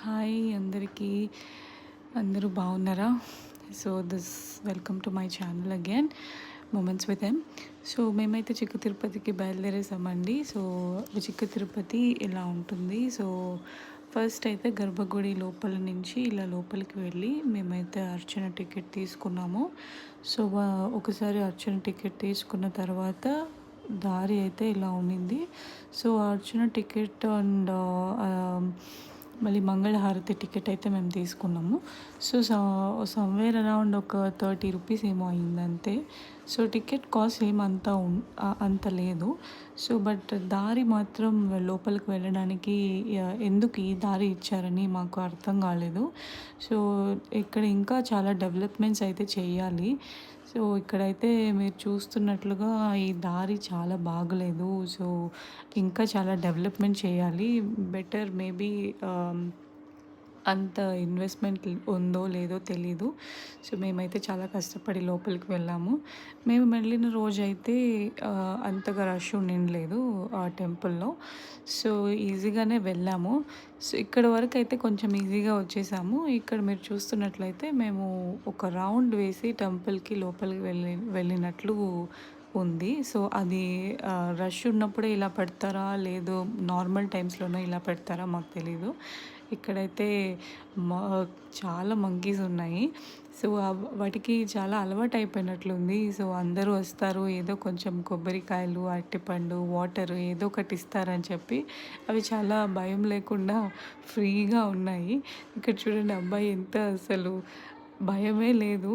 Hi అందరికీ. అందరూ బాగున్నారా? So welcome to my channel again moments with M. So మేమైతే చిక్క తిరుపతికి బయలుదేరేసామండి. సో చిక్క తిరుపతి ఇలా ఉంటుంది. సో ఫస్ట్ అయితే గర్భగుడి లోపల నుంచి ఇలా లోపలికి వెళ్ళి మేమైతే అర్చన టికెట్ తీసుకున్నాము. సో ఒకసారి అర్చన టికెట్ తీసుకున్న తర్వాత దారి అయితే ఇలా ఉండింది. సో అర్చన టికెట్ అండ్ మళ్ళీ మంగళహారతి టికెట్ అయితే మేము తీసుకున్నాము. సో సమ్వేర్ అరౌండ్ ఒక 30 రూపీస్ ఏమో అయింది అంతే. సో టికెట్ కాస్ట్ ఏమంతా అంత లేదు. సో బట్ దారి మాత్రం లోపలికి వెళ్ళడానికి ఎందుకు ఈ దారి ఇచ్చారని మాకు అర్థం కాలేదు. సో ఇక్కడ ఇంకా చాలా డెవలప్మెంట్స్ అయితే చేయాలి. సో ఇక్కడైతే మీరు చూస్తున్నట్లుగా ఈ దారి చాలా బాగలేదు. సో ఇంకా చాలా డెవలప్మెంట్ చేయాలి. బెటర్ మేబీ అంత ఇన్వెస్ట్మెంట్ ఉందో లేదో తెలీదు. సో మేమైతే చాలా కష్టపడి లోపలికి వెళ్ళాము. మేము వెళ్ళిన రోజైతే అంతగా రష్ ఉండిండలేదు ఆ టెంపుల్లో. సో ఈజీగానే వెళ్ళాము. సో ఇక్కడ వరకు అయితే కొంచెం ఈజీగా వచ్చేసాము. ఇక్కడ మీరు చూస్తున్నట్లయితే మేము ఒక రౌండ్ వేసి టెంపుల్కి లోపలికి వెళ్ళినట్లు ఉంది. సో అది రష్ ఉన్నప్పుడే ఇలా పెడతారా లేదో నార్మల్ టైమ్స్లోనే ఇలా పెడతారా మాకు తెలీదు. ఇక్కడైతే మా చాలా మంకీస్ ఉన్నాయి. సో వాటికి చాలా అలవాటు అయిపోయినట్లుంది. సో అందరూ వస్తారు, ఏదో కొంచెం కొబ్బరికాయలు, అరటిపండు, వాటర్ ఏదో ఒకటి ఇస్తారని చెప్పి అవి చాలా భయం లేకుండా ఫ్రీగా ఉన్నాయి. ఇక్కడ చూడండి, అబ్బాయి ఎంత అసలు భయమే లేదు.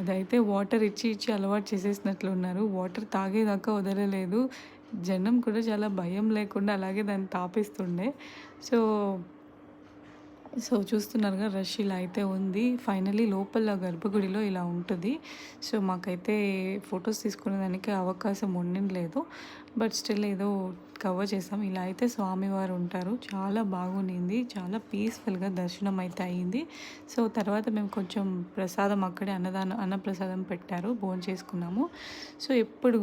అదైతే వాటర్ ఇచ్చి ఇచ్చి అలవాటు చేసేసినట్లున్నారు. వాటర్ తాగేదాకా వదలలేదు. జనం కూడా చాలా భయం లేకుండా అలాగే దాన్ని తాపిస్తుండే. సో చూస్తున్నారుగా, రష్ ఇలా అయితే ఉంది. ఫైనలీ లోపల గర్భగుడిలో ఇలా ఉంటుంది. సో మాకైతే ఫొటోస్ తీసుకునేదానికి అవకాశం ఉండిండలేదు. బట్ స్టిల్ ఏదో కవర్ చేసాం. ఇలా అయితే స్వామివారు ఉంటారు. చాలా బాగుండింది. చాలా పీస్ఫుల్గా దర్శనం అయితే అయ్యింది. సో తర్వాత మేము కొంచెం ప్రసాదం అక్కడే అన్నప్రసాదం పెట్టారు, భోజనం చేసుకున్నాము. సో ఎప్పుడు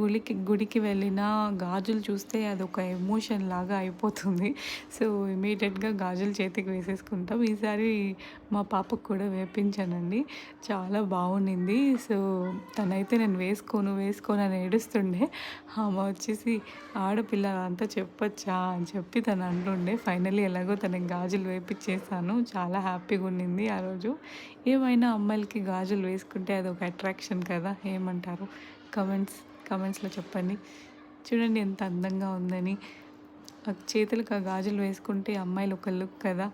గుడికి వెళ్ళినా గాజులు చూస్తే అదొక ఎమోషన్ లాగా అయిపోతుంది. సో ఇమీడియట్గా గాజులు చేతికి వేసేసుకుంటాం. ఈసారి మా పాపకు కూడా వేపించానండి. చాలా బాగుండింది. సో తనైతే నేను వేసుకోను అని ఏడుస్తుండే. ఆమె వచ్చేసి ఆడపిల్ల అంతా చెప్పొచ్చా అని చెప్పి తను అంటుండే. ఫైనలీ ఎలాగో తనకి గాజులు వేపించేసాను. చాలా హ్యాపీగా ఉండింది ఆ రోజు. ఏమైనా అమ్మాయిలకి గాజులు వేసుకుంటే అదొక అట్రాక్షన్ కదా, ఏమంటారు? కమెంట్స్లో చెప్పండి. చూడండి ఎంత అందంగా ఉందని. చేతులకు ఆ గాజులు వేసుకుంటే అమ్మాయిలు ఒక లుక్ కదా.